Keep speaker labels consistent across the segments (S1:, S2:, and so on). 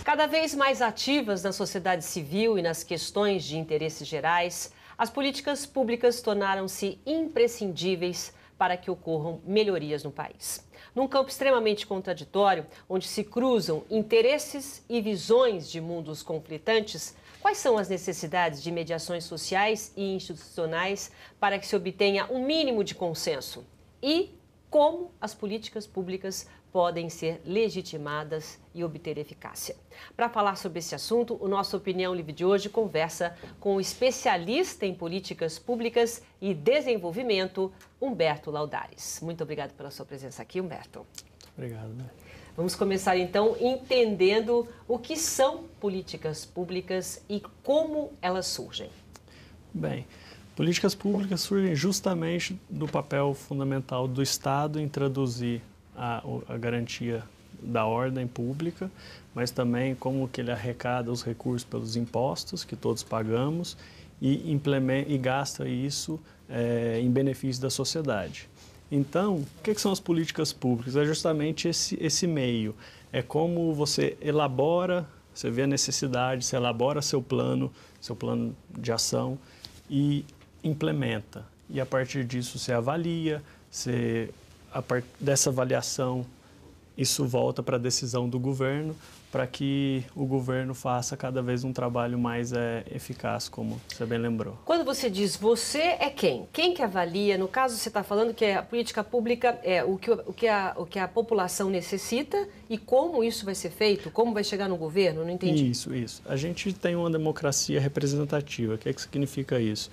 S1: Cada vez mais ativas na sociedade civil e nas questões de interesses gerais, as políticas públicas tornaram-se imprescindíveis para que ocorram melhorias no país. Num campo extremamente contraditório, onde se cruzam interesses e visões de mundos conflitantes, quais são as necessidades de mediações sociais e institucionais para que se obtenha um mínimo de consenso? E como as políticas públicas podem ser legitimadas e obter eficácia? Para falar sobre esse assunto, o nosso Opinião Livre de hoje conversa com o especialista em políticas públicas e desenvolvimento, Humberto Laudares. Muito obrigado pela sua presença aqui, Humberto.
S2: Obrigado.
S1: Vamos começar então entendendo o que são políticas públicas e como elas surgem.
S2: Bem, políticas públicas surgem justamente do papel fundamental do Estado em traduzir a garantia da ordem pública, mas também como que ele arrecada os recursos pelos impostos que todos pagamos e gasta isso em benefício da sociedade. Então, o que são as políticas públicas? É justamente esse meio. É como você elabora, você vê a necessidade, você elabora seu plano de ação e implementa. E a partir disso você avalia, a partir dessa avaliação, isso volta para a decisão do governo, para que o governo faça cada vez um trabalho mais eficaz, como você bem lembrou.
S1: Quando você diz você é quem? Quem que avalia? No caso, você está falando que a política pública é o que a população necessita e como isso vai ser feito? Como vai chegar no governo? Não entendi.
S2: Isso. A gente tem uma democracia representativa. O que significa isso?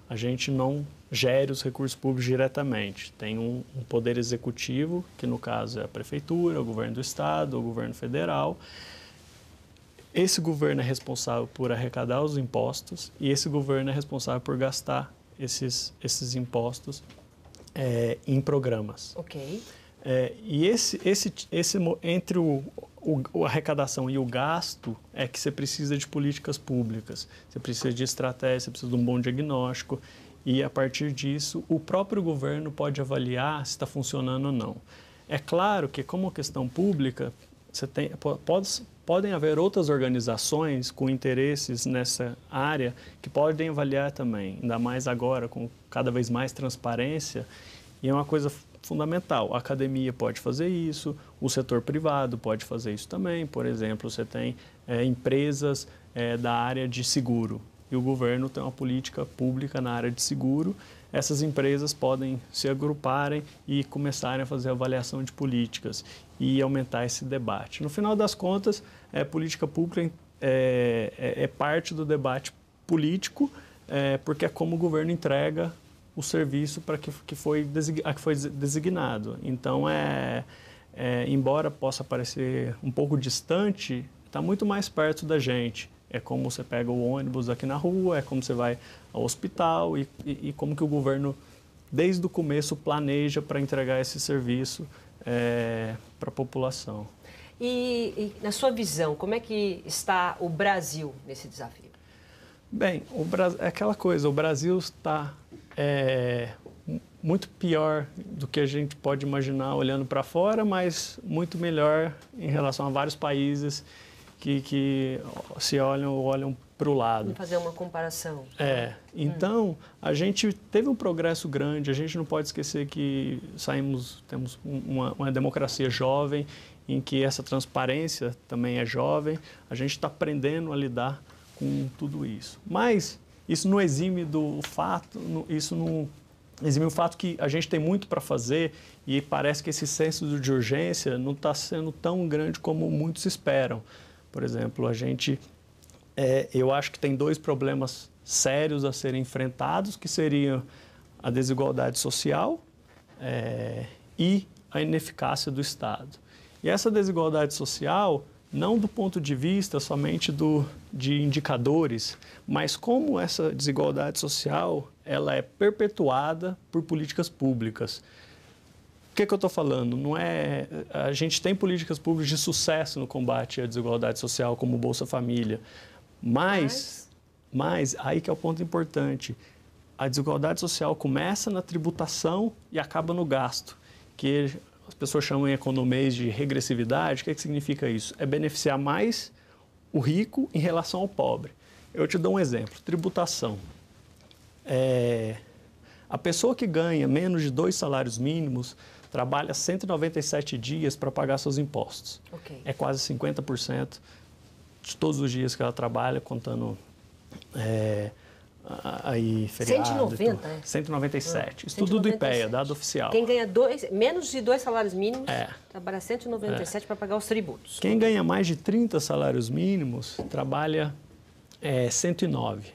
S2: A gente não gere os recursos públicos diretamente. Tem um poder executivo, que no caso é a prefeitura, o governo do estado, o governo federal. Esse governo é responsável por arrecadar os impostos e esse governo é responsável por gastar esses impostos em programas.
S1: Ok.
S2: E entre a arrecadação e o gasto é que você precisa de políticas públicas, você precisa de estratégia, você precisa de um bom diagnóstico e, a partir disso, o próprio governo pode avaliar se está funcionando ou não. É claro que, como questão pública, podem haver outras organizações com interesses nessa área que podem avaliar também, ainda mais agora, com cada vez mais transparência, e é uma coisa fundamental. A academia pode fazer isso, o setor privado pode fazer isso também. Por exemplo, você tem empresas da área de seguro e o governo tem uma política pública na área de seguro. Essas empresas podem se agruparem e começarem a fazer avaliação de políticas e aumentar esse debate. No final das contas, política pública é parte do debate político, porque é como o governo entrega o serviço para que foi designado. Então, embora possa parecer um pouco distante, está muito mais perto da gente. É como você pega o ônibus aqui na rua, é como você vai ao hospital e como que o governo, desde o começo, planeja para entregar esse serviço para a população.
S1: E, na sua visão, como é que está o Brasil nesse desafio?
S2: Bem, é aquela coisa, o Brasil está muito pior do que a gente pode imaginar olhando para fora, mas muito melhor em relação a vários países que se olham para o lado.
S1: Vamos fazer uma comparação.
S2: Então, a gente teve um progresso grande, a gente não pode esquecer que temos uma democracia jovem, em que essa transparência também é jovem, a gente está aprendendo a lidar com tudo isso. Mas isso não exime do fato, isso não exime o fato que a gente tem muito para fazer e parece que esse senso de urgência não está sendo tão grande como muitos esperam. Por exemplo, eu acho que tem dois problemas sérios a serem enfrentados, que seriam a desigualdade social e a ineficácia do Estado. E essa desigualdade social, não do ponto de vista somente de indicadores, mas como essa desigualdade social ela é perpetuada por políticas públicas. O que eu estou falando? A gente tem políticas públicas de sucesso no combate à desigualdade social, como o Bolsa Família, mas aí que é o ponto importante, a desigualdade social começa na tributação e acaba no gasto. que as pessoas chamam em economês de regressividade. O que significa isso? É beneficiar mais o rico em relação ao pobre. Eu te dou um exemplo, tributação. A pessoa que ganha menos de 2 salários mínimos trabalha 197 dias para pagar seus impostos.
S1: Okay.
S2: É quase 50% de todos os dias que ela trabalha, contando aí feriado.
S1: 190, é?
S2: 197. Isso tudo do IPEA, dado oficial.
S1: Quem ganha menos de 2 salários mínimos trabalha 197 para pagar os tributos.
S2: Quem ganha mais de 30 salários mínimos trabalha 109.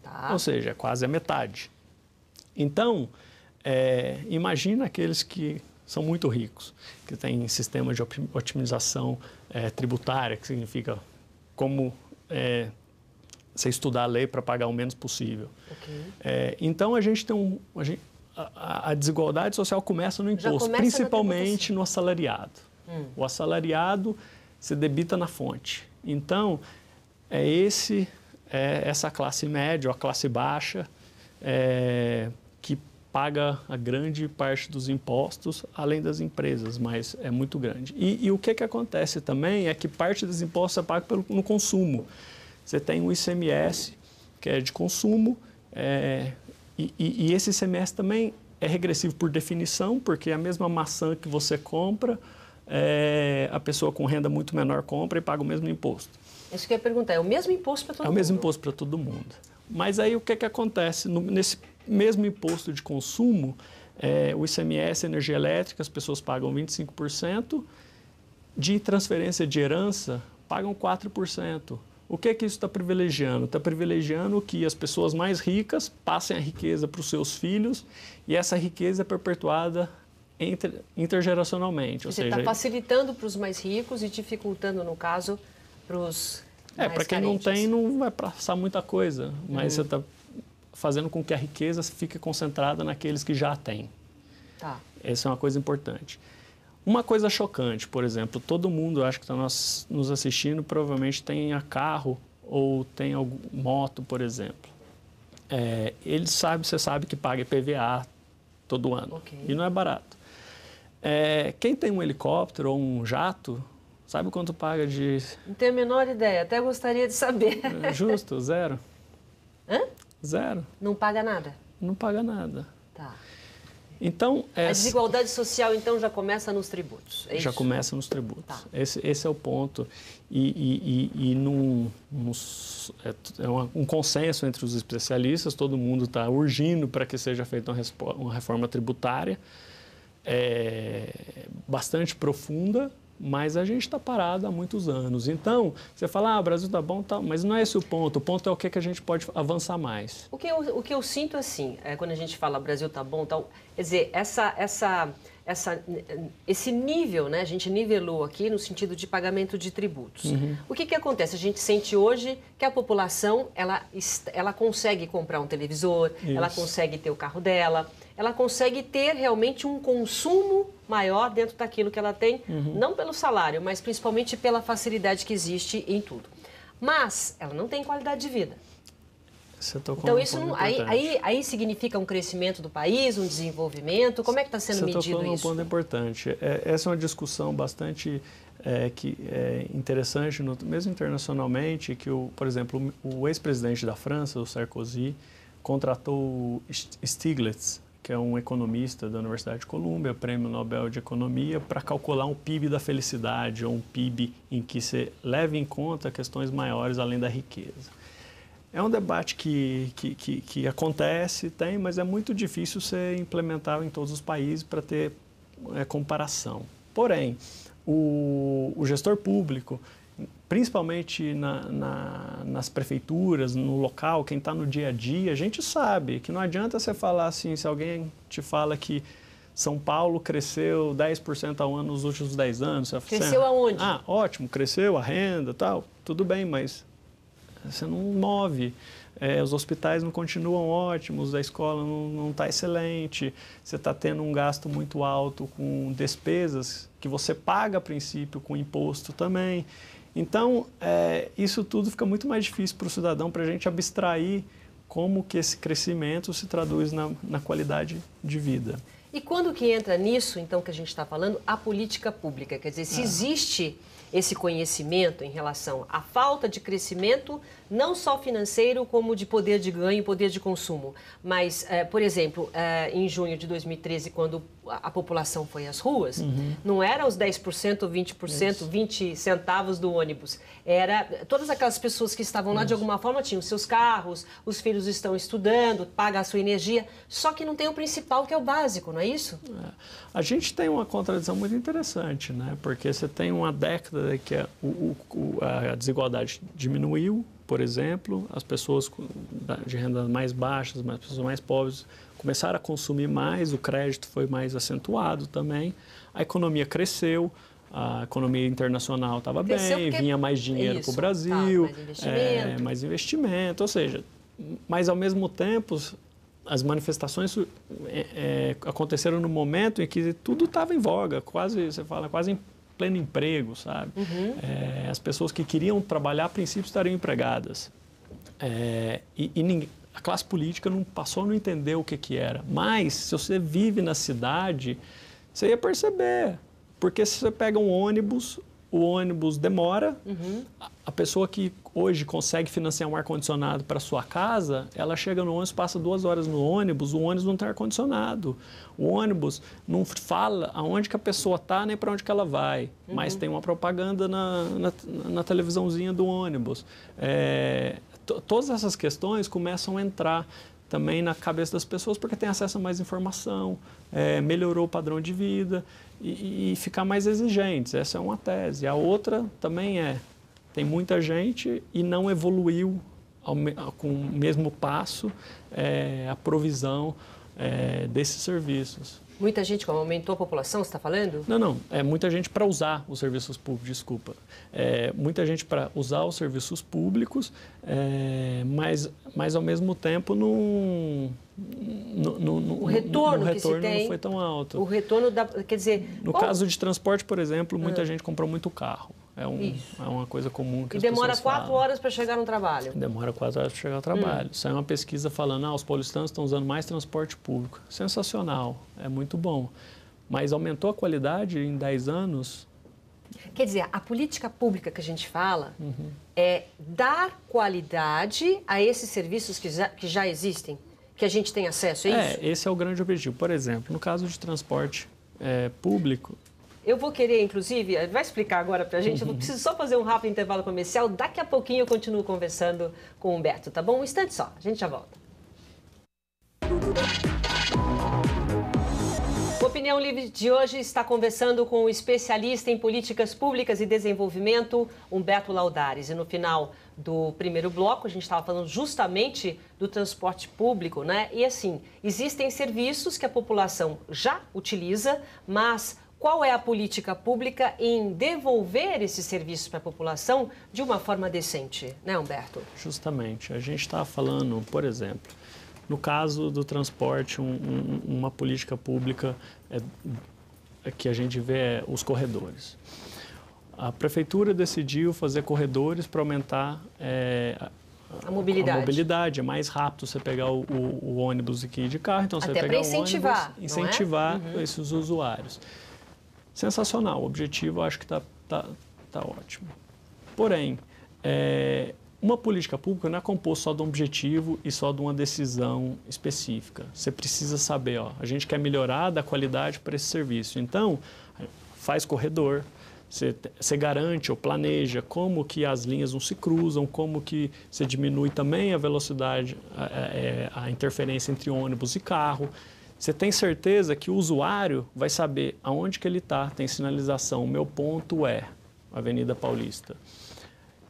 S1: Tá.
S2: Ou seja, quase a metade. Então, imagina aqueles que são muito ricos, que têm sistema de otimização tributária, que significa como você estudar a lei para pagar o menos possível.
S1: Okay.
S2: Então, a gente tem a desigualdade social começa no imposto, principalmente no assalariado. O assalariado se debita na fonte. Então, essa classe média ou a classe baixa que paga a grande parte dos impostos, além das empresas, mas é muito grande. E o que acontece também é que parte dos impostos é paga no consumo. Você tem o ICMS, que é de consumo, e esse ICMS também é regressivo por definição, porque a mesma maçã que você compra, a pessoa com renda muito menor compra e paga o mesmo imposto.
S1: Isso que eu ia perguntar, é o mesmo imposto para todo mundo?
S2: É o mesmo imposto para todo mundo. Mas aí o que acontece? Nesse mesmo imposto de consumo, o ICMS, energia elétrica, as pessoas pagam 25%, de transferência de herança, pagam 4%. O que isso está privilegiando? Está privilegiando que as pessoas mais ricas passem a riqueza para os seus filhos e essa riqueza é perpetuada intergeracionalmente.
S1: Você está facilitando para os mais ricos e dificultando, no caso, para os mais
S2: para quem
S1: carentes.
S2: não tem, não vai passar muita coisa, mas você está fazendo com que a riqueza fique concentrada naqueles que já têm.
S1: Tá.
S2: Essa é uma coisa importante. Uma coisa chocante, por exemplo, todo mundo, acho que está nos assistindo, provavelmente tem a carro ou tem algum moto, por exemplo. Você sabe que paga IPVA todo ano.
S1: Okay.
S2: E não é barato. Quem tem um helicóptero ou um jato, sabe quanto paga de...
S1: Não tenho a menor ideia, até gostaria de saber.
S2: Justo, 0.
S1: Hã?
S2: 0.
S1: Não paga nada?
S2: Não paga nada.
S1: Tá.
S2: Então,
S1: a desigualdade social, então, já começa nos tributos, é isso?
S2: Já começa nos tributos.
S1: Tá.
S2: Esse é o ponto. É um consenso entre os especialistas, todo mundo está urgindo para que seja feita uma reforma tributária bastante profunda, mas a gente está parado há muitos anos. Então, você fala, o Brasil está bom, tá, mas não é esse o ponto. O ponto é o que a gente pode avançar mais.
S1: O que eu sinto assim, quando a gente fala Brasil está bom, tal, quer dizer, esse nível, né, a gente nivelou aqui no sentido de pagamento de tributos. O que acontece? A gente sente hoje que a população ela consegue comprar um televisor, ela consegue ter o carro dela, ela consegue ter realmente um consumo maior dentro daquilo que ela tem, não pelo salário, mas principalmente pela facilidade que existe em tudo. Mas ela não tem qualidade de vida. Então isso não, aí significa um crescimento do país, um desenvolvimento. Como é que está sendo medido isso?
S2: Você tocou num ponto importante. Essa é uma discussão bastante interessante, mesmo internacionalmente, que, por exemplo, o ex-presidente da França, o Sarkozy, contratou o Stiglitz, que é um economista da Universidade de Colômbia, Prêmio Nobel de Economia, para calcular um PIB da felicidade, ou um PIB em que se leve em conta questões maiores além da riqueza. É um debate que acontece, mas é muito difícil ser implementado em todos os países para ter comparação. Porém, o gestor público, principalmente nas prefeituras, no local, quem está no dia a dia, a gente sabe que não adianta você falar assim, se alguém te fala que São Paulo cresceu 10% ao ano nos últimos 10 anos. Você
S1: cresceu aonde?
S2: Ótimo, cresceu a renda, tal, tudo bem, mas você não move. Os hospitais não continuam ótimos, a escola não está excelente, você está tendo um gasto muito alto com despesas que você paga a princípio com imposto também. Então, isso tudo fica muito mais difícil para o cidadão, para a gente abstrair como que esse crescimento se traduz na qualidade de vida.
S1: E quando que entra nisso, então, que a gente está falando, a política pública? Quer dizer, se existe esse conhecimento em relação à falta de crescimento, não só financeiro, como de poder de ganho e poder de consumo. Mas, por exemplo, em junho de 2013, quando a população foi às ruas, não era os 10%, 20%, 20 centavos do ônibus. Era todas aquelas pessoas que estavam lá, de alguma forma, tinham seus carros, os filhos estão estudando, paga a sua energia, só que não tem o principal, que é o básico, não é isso?
S2: A gente tem uma contradição muito interessante, né? Porque você tem uma década que a desigualdade diminuiu, por exemplo, as pessoas de renda mais baixas, as pessoas mais pobres começaram a consumir mais, o crédito foi mais acentuado também, a economia cresceu, a economia internacional estava bem, vinha mais dinheiro para o Brasil, mais investimento, ou seja, mas ao mesmo tempo as manifestações aconteceram no momento em que tudo estava em voga, quase, você fala, quase em pleno emprego, sabe? As pessoas que queriam trabalhar, a princípio, estariam empregadas. A classe política não passou a não entender o que era. Mas, se você vive na cidade, você ia perceber. Porque se você pega um ônibus, o ônibus demora, a pessoa que hoje consegue financiar um ar-condicionado para sua casa, ela chega no ônibus, passa 2 horas no ônibus, o ônibus não tem ar-condicionado. O ônibus não fala aonde que a pessoa está nem para onde que ela vai, mas tem uma propaganda na televisãozinha do ônibus. Todas essas questões começam a entrar também na cabeça das pessoas porque tem acesso a mais informação, melhorou o padrão de vida e ficar mais exigentes. Essa é uma tese. A outra também tem muita gente e não evoluiu com o mesmo passo a provisão desses serviços.
S1: Muita gente, como aumentou a população, você está falando?
S2: Não. É muita gente para usar os serviços públicos, desculpa. Muita gente para usar os serviços públicos, mas ao mesmo tempo o
S1: retorno
S2: que se tem não foi tão alto.
S1: O retorno, quer dizer...
S2: No caso de transporte, por exemplo, muita gente comprou muito carro. É uma coisa comum que as pessoas falam.
S1: E demora 4 horas para chegar no trabalho.
S2: Demora 4 horas para chegar ao trabalho. Saiu uma pesquisa falando, os paulistanos estão usando mais transporte público. Sensacional, é muito bom. Mas aumentou a qualidade em 10 anos?
S1: Quer dizer, a política pública que a gente fala é dar qualidade a esses serviços que já existem, que a gente tem acesso, é isso?
S2: Esse é o grande objetivo. Por exemplo, no caso de transporte público...
S1: Eu vou querer, inclusive, vai explicar agora para a gente, eu preciso só fazer um rápido intervalo comercial, daqui a pouquinho eu continuo conversando com o Humberto, tá bom? Um instante só, a gente já volta. O Opinião Livre de hoje está conversando com o especialista em políticas públicas e desenvolvimento, Humberto Laudares. E no final do primeiro bloco, a gente estava falando justamente do transporte público, né? E assim, existem serviços que a população já utiliza, mas qual é a política pública em devolver esses serviços para a população de uma forma decente, né, Humberto? Justamente.
S2: A gente está falando, por exemplo, no caso do transporte, uma política pública que a gente vê os corredores. A prefeitura decidiu fazer corredores para aumentar
S1: a mobilidade.
S2: A mobilidade. É mais rápido você pegar o ônibus aqui de carro, então você vai pegar o ônibus, incentivar esses usuários. Sensacional, o objetivo eu acho que tá ótimo. Porém, uma política pública não é composta só de um objetivo e só de uma decisão específica. Você precisa saber, a gente quer melhorar a qualidade para esse serviço. Então, faz corredor, você garante ou planeja como que as linhas não se cruzam, como que você diminui também a velocidade, a interferência entre ônibus e carro. Você tem certeza que o usuário vai saber aonde que ele está, tem sinalização, o meu ponto é Avenida Paulista.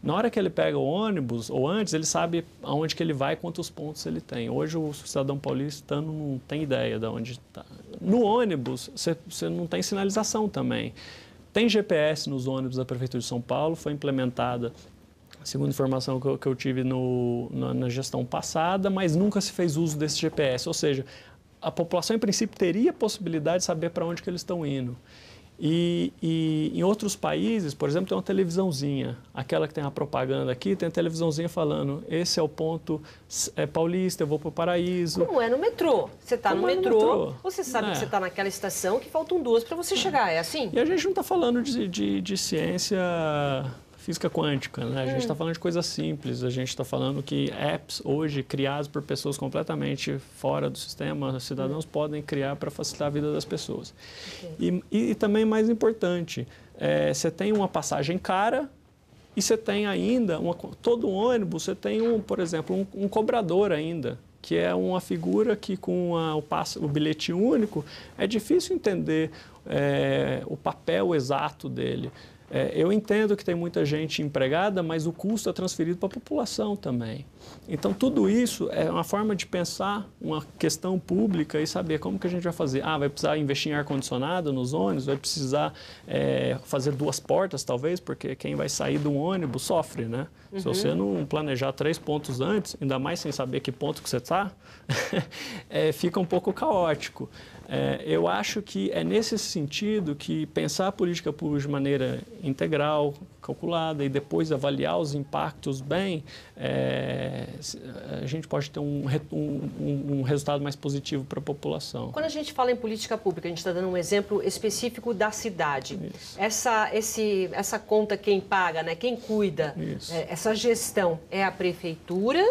S2: Na hora que ele pega o ônibus, ou antes, ele sabe aonde que ele vai, quantos pontos ele tem. Hoje o cidadão paulistano não tem ideia de onde está. No ônibus, você não tem sinalização também. Tem GPS nos ônibus da Prefeitura de São Paulo, foi implementada, segundo a informação que eu tive na gestão passada, mas nunca se fez uso desse GPS, ou seja, a população, em princípio, teria a possibilidade de saber para onde que eles estão indo. E em outros países, por exemplo, tem uma televisãozinha, aquela que tem a propaganda aqui, tem a televisãozinha falando, esse é o ponto paulista, eu vou para o Paraíso.
S1: Como é no metrô. Você está no metrô, você sabe que você está naquela estação que faltam 2 para você chegar, é assim?
S2: E a gente não está falando de ciência física quântica, né? A gente está falando de coisas simples, a gente está falando que apps hoje criados por pessoas completamente fora do sistema, cidadãos podem criar para facilitar a vida das pessoas. Okay. E também mais importante, você tem uma passagem cara e você tem ainda, todo ônibus, você tem, por exemplo, um cobrador ainda, que é uma figura que com o bilhete único é difícil entender o papel exato dele. Eu entendo que tem muita gente empregada, mas o custo é transferido para a população também. Então, tudo isso é uma forma de pensar uma questão pública e saber como que a gente vai fazer. Vai precisar investir em ar-condicionado nos ônibus, vai precisar fazer 2 portas, talvez, porque quem vai sair do ônibus sofre, né? Uhum. Se você não planejar 3 pontos antes, ainda mais sem saber que ponto que você está, fica um pouco caótico. Eu acho que é nesse sentido que pensar a política pública de maneira integral, calculada e depois avaliar os impactos bem, a gente pode ter um resultado mais positivo para a população.
S1: Quando a gente fala em política pública, a gente está dando um exemplo específico da cidade. Essa conta quem paga, né? Quem cuida, essa gestão é a prefeitura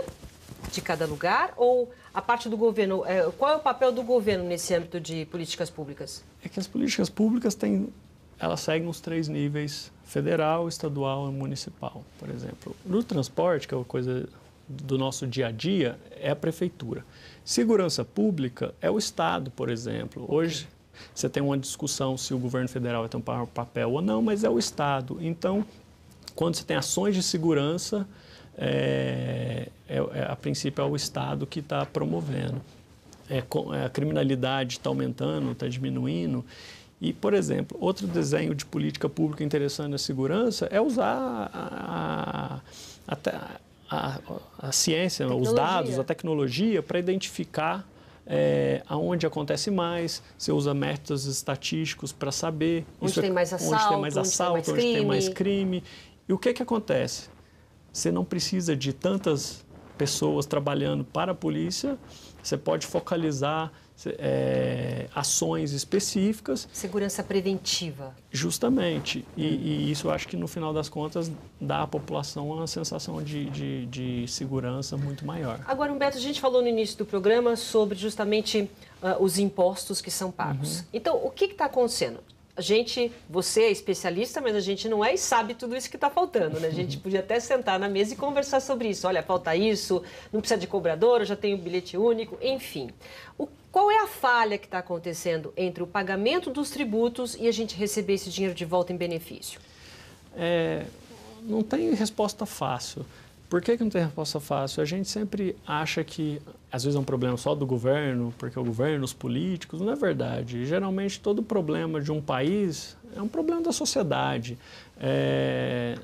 S1: de cada lugar ou a parte do governo? Qual é o papel do governo nesse âmbito de políticas públicas?
S2: É que as políticas públicas elas seguem os 3 níveis, federal, estadual e municipal, por exemplo. No transporte, que é uma coisa do nosso dia a dia, é a prefeitura. Segurança pública é o Estado, por exemplo. Hoje você tem uma discussão se o governo federal vai ter um papel ou não, mas é o Estado. Então, quando você tem ações de segurança, a princípio é o Estado que está promovendo. A criminalidade está aumentando, está diminuindo. E, por exemplo, outro desenho de política pública interessante na segurança é usar a ciência, os dados, a tecnologia para identificar aonde acontece mais. Você usa métodos estatísticos para saber
S1: onde tem mais assalto,
S2: onde tem mais crime. E o que acontece? Você não precisa de tantas pessoas trabalhando para a polícia, você pode focalizar ações específicas.
S1: Segurança preventiva.
S2: Justamente. E isso eu acho que no final das contas dá à população uma sensação de segurança muito maior.
S1: Agora, Humberto, a gente falou no início do programa sobre justamente os impostos que são pagos. Uhum. Então, o que está acontecendo? Você é especialista, mas a gente não é e sabe tudo isso que está faltando, né? A gente podia até sentar na mesa e conversar sobre isso. Olha, falta isso, não precisa de cobrador, eu já tenho bilhete único, enfim. Qual é a falha que está acontecendo entre o pagamento dos tributos e a gente receber esse dinheiro de volta em benefício?
S2: Não tem resposta fácil. Por que não tem resposta fácil? A gente sempre acha que, às vezes, é um problema só do governo, porque o governo, os políticos, não é verdade. Geralmente, todo problema de um país é um problema da sociedade.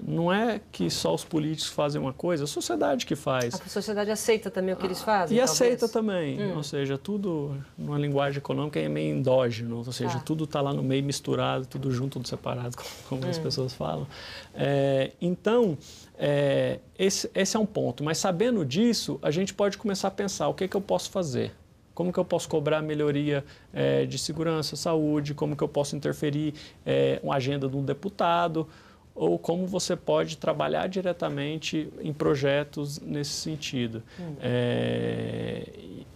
S2: Não é que só os políticos fazem uma coisa, é a sociedade que faz.
S1: A sociedade aceita também o que eles fazem,
S2: E aceita também, ou seja, tudo, numa linguagem econômica, é meio endógeno, ou seja, tudo está lá no meio misturado, tudo junto, tudo separado, como as pessoas falam. Então, esse é um ponto, mas sabendo disso, a gente pode começar a pensar o que eu posso fazer. Como que eu posso cobrar melhoria de segurança, saúde, como que eu posso interferir uma agenda de um deputado, ou como você pode trabalhar diretamente em projetos nesse sentido.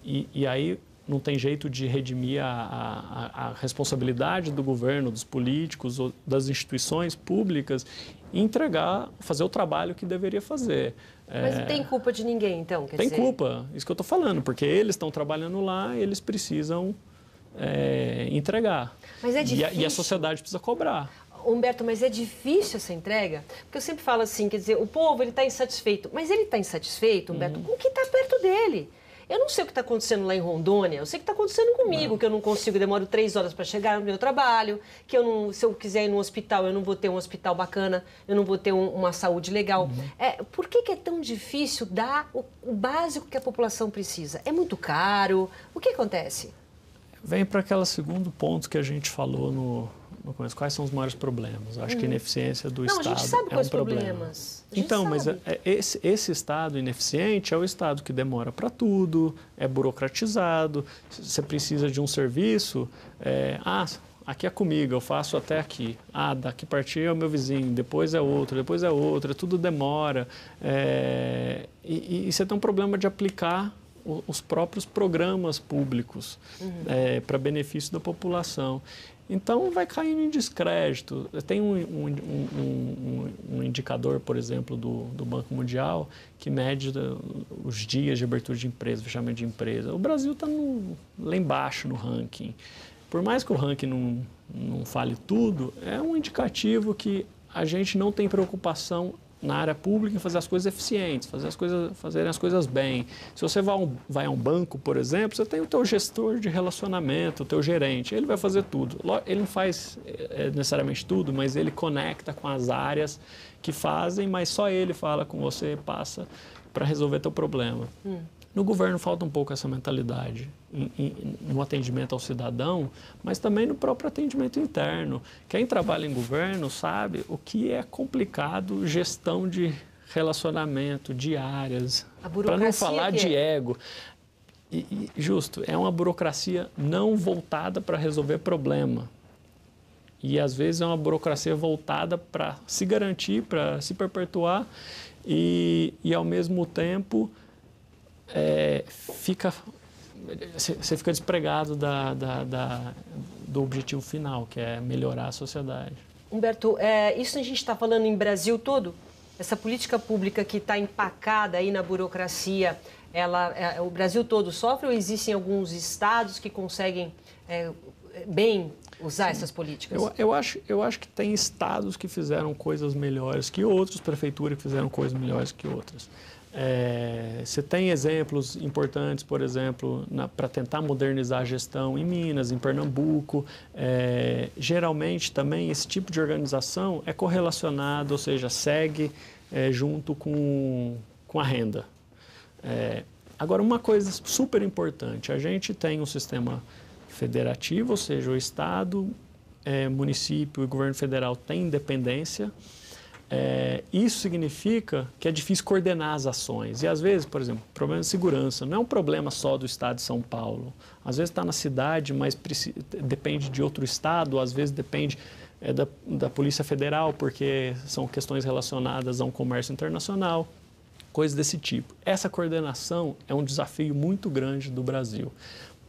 S2: E aí não tem jeito de redimir a responsabilidade do governo, dos políticos, ou das instituições públicas e fazer o trabalho que deveria fazer.
S1: Mas não tem culpa de ninguém, então?
S2: Tem culpa, isso que eu estou falando, porque eles estão trabalhando lá e eles precisam entregar.
S1: Mas é difícil.
S2: E a sociedade precisa cobrar.
S1: Humberto, mas é difícil essa entrega? Porque eu sempre falo assim, quer dizer, o povo está insatisfeito. Mas ele está insatisfeito, Humberto, com o que está perto dele. Eu não sei o que está acontecendo lá em Rondônia, eu sei o que está acontecendo comigo, que eu não consigo, demoro 3 horas para chegar no meu trabalho, que se eu quiser ir no hospital, eu não vou ter um hospital bacana, eu não vou ter uma saúde legal. Por que é tão difícil dar o básico que a população precisa? É muito caro? O que acontece?
S2: Vem para aquele segundo ponto que a gente falou quais são os maiores problemas. Eu acho que a ineficiência do Estado
S1: a gente sabe
S2: é
S1: quais
S2: um problema.
S1: problemas.
S2: Então, mas esse Estado ineficiente é o Estado que demora para tudo, é burocratizado, você precisa de um serviço, aqui é comigo, eu faço até aqui. Daqui partir é o meu vizinho, depois é outro, tudo demora. E você tem um problema de aplicar os próprios programas públicos para benefício da população. Então, vai caindo em descrédito. Tem um indicador, por exemplo, do Banco Mundial, que mede os dias de abertura de empresa, fechamento de empresa. O Brasil está lá embaixo no ranking. Por mais que o ranking não fale tudo, é um indicativo que a gente não tem preocupação na área pública em fazer as coisas eficientes, fazerem as coisas bem. Se você vai a um banco, por exemplo, você tem o teu gestor de relacionamento, o teu gerente, ele vai fazer tudo. Ele não faz necessariamente tudo, mas ele conecta com as áreas que fazem, mas só ele fala com você, passa para resolver teu problema. No governo falta um pouco essa mentalidade, no atendimento ao cidadão, mas também no próprio atendimento interno. Quem trabalha em governo sabe o que é complicado gestão de relacionamento, de áreas, para não falar de ego. Justo, é uma burocracia não voltada para resolver problema. E, às vezes, é uma burocracia voltada para se garantir, para se perpetuar e ao mesmo tempo... você fica despregado do objetivo final, que é melhorar a sociedade.
S1: Humberto, isso a gente está falando em Brasil todo? Essa política pública que está empacada aí na burocracia, o Brasil todo sofre ou existem alguns estados que conseguem bem usar essas políticas?
S2: Eu acho que tem estados que fizeram coisas melhores que outros, prefeituras que fizeram coisas melhores que outras. Você tem exemplos importantes, por exemplo, para tentar modernizar a gestão em Minas, em Pernambuco. Geralmente também esse tipo de organização é correlacionado, ou seja, segue junto com a renda. Agora, uma coisa super importante, a gente tem um sistema federativo, ou seja, o Estado, município e governo federal têm independência. Isso significa que é difícil coordenar as ações. E, às vezes, por exemplo, problema de segurança não é um problema só do estado de São Paulo. Às vezes está na cidade, mas depende de outro estado, às vezes depende da Polícia Federal, porque são questões relacionadas a um comércio internacional, coisas desse tipo. Essa coordenação é um desafio muito grande do Brasil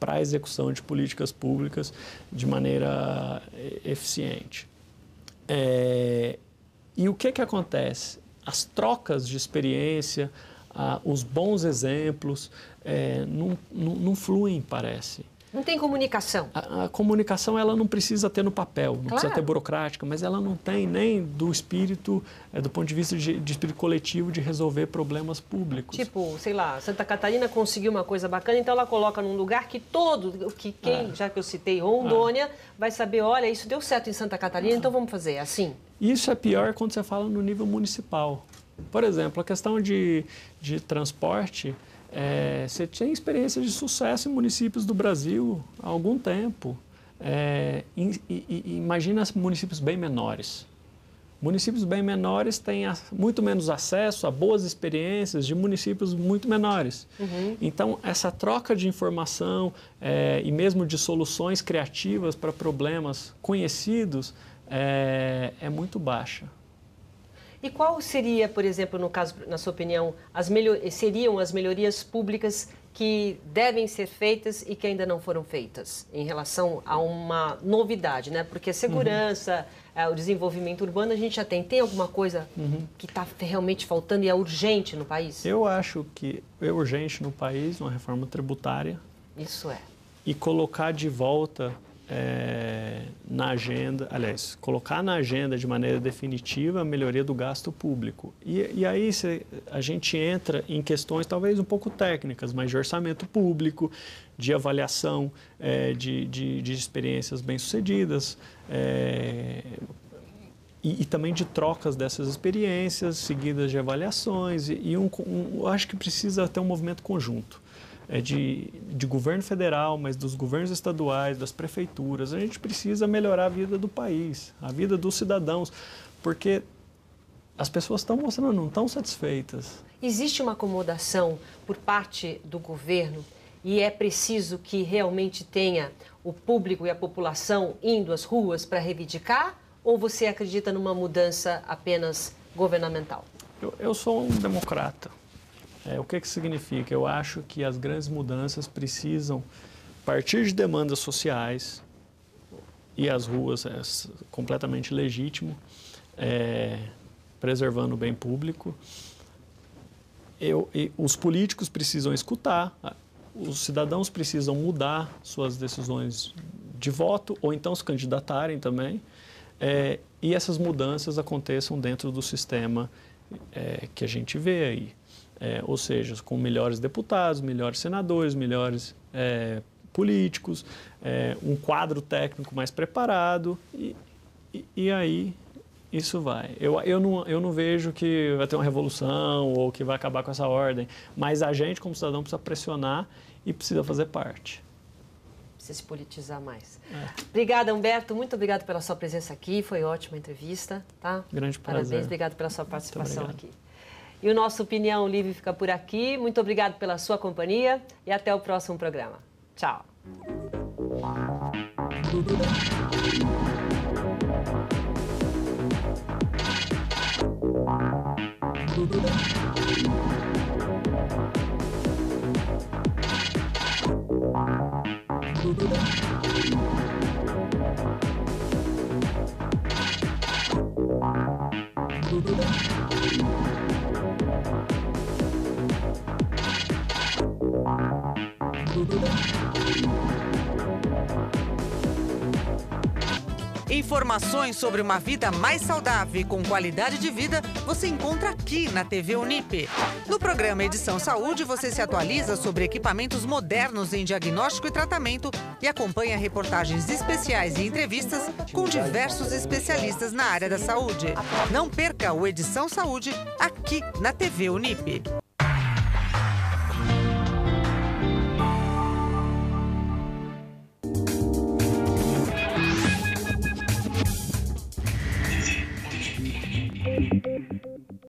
S2: para a execução de políticas públicas de maneira eficiente. E o que acontece? As trocas de experiência, os bons exemplos, não fluem, parece.
S1: Não tem comunicação.
S2: A comunicação ela não precisa ter no papel, não precisa ter burocrática, mas ela não tem nem do espírito, do ponto de vista de espírito coletivo, de resolver problemas públicos.
S1: Tipo, sei lá, Santa Catarina conseguiu uma coisa bacana, então ela coloca num lugar que já que eu citei Rondônia, vai saber, olha, isso deu certo em Santa Catarina, então vamos fazer assim.
S2: Isso é pior quando você fala no nível municipal. Por exemplo, a questão de transporte... você tem experiências de sucesso em municípios do Brasil há algum tempo. Imagina municípios bem menores. Municípios bem menores têm muito menos acesso a boas experiências de municípios muito menores. Então, essa troca de informação e mesmo de soluções criativas para problemas conhecidos é muito baixa.
S1: E qual seria, por exemplo, no caso, na sua opinião, seriam as melhorias públicas que devem ser feitas e que ainda não foram feitas em relação a uma novidade, né? Porque a segurança, o desenvolvimento urbano a gente já tem. Tem alguma coisa que está realmente faltando e é urgente no país? Eu
S2: acho que é urgente no país uma reforma tributária.
S1: Isso é.
S2: E colocar de volta na agenda, aliás, colocar na agenda de maneira definitiva a melhoria do gasto público. E aí a gente entra em questões talvez um pouco técnicas, mas de orçamento público, de avaliação de experiências bem-sucedidas e também de trocas dessas experiências seguidas de avaliações. Eu acho que precisa ter um movimento conjunto. de governo federal, mas dos governos estaduais, das prefeituras. A gente precisa melhorar a vida do país, a vida dos cidadãos, porque as pessoas estão mostrando, não estão satisfeitas.
S1: Existe uma acomodação por parte do governo e é preciso que realmente tenha o público e a população indo às ruas para reivindicar? Ou você acredita numa mudança apenas governamental?
S2: Eu sou um democrata. O que significa? Eu acho que as grandes mudanças precisam partir de demandas sociais, e as ruas é completamente legítimo, preservando o bem público. Os políticos precisam escutar, os cidadãos precisam mudar suas decisões de voto ou então se candidatarem também, e essas mudanças aconteçam dentro do sistema que a gente vê aí. Ou seja, com melhores deputados, melhores senadores, melhores políticos, um quadro técnico mais preparado e aí isso vai. Eu não vejo que vai ter uma revolução ou que vai acabar com essa ordem, mas a gente, como cidadão, precisa pressionar e precisa fazer parte.
S1: Precisa se politizar mais. Obrigada, Humberto. Muito obrigado pela sua presença aqui. Foi ótima a entrevista, tá?
S2: Grande prazer.
S1: Parabéns, obrigado pela sua participação aqui. E o nosso Opinião Livre fica por aqui. Muito obrigado pela sua companhia e até o próximo programa. Tchau.
S3: Informações sobre uma vida mais saudável e com qualidade de vida você encontra aqui na TV Unip. No programa Edição Saúde, você se atualiza sobre equipamentos modernos em diagnóstico e tratamento e acompanha reportagens especiais e entrevistas com diversos especialistas na área da saúde. Não perca o Edição Saúde aqui na TV Unip.